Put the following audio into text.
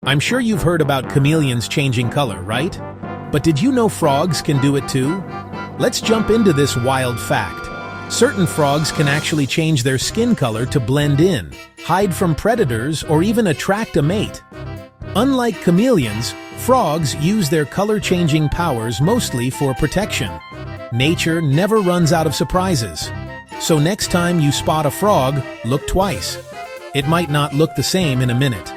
I'm sure you've heard about chameleons changing color, right? But did you know frogs can do it too? Let's jump into this wild fact. Certain frogs can actually change their skin color to blend in, hide from predators, or even attract a mate. Unlike chameleons, frogs use their color-changing powers mostly for protection. Nature never runs out of surprises. So next time you spot a frog, look twice. It might not look the same in a minute.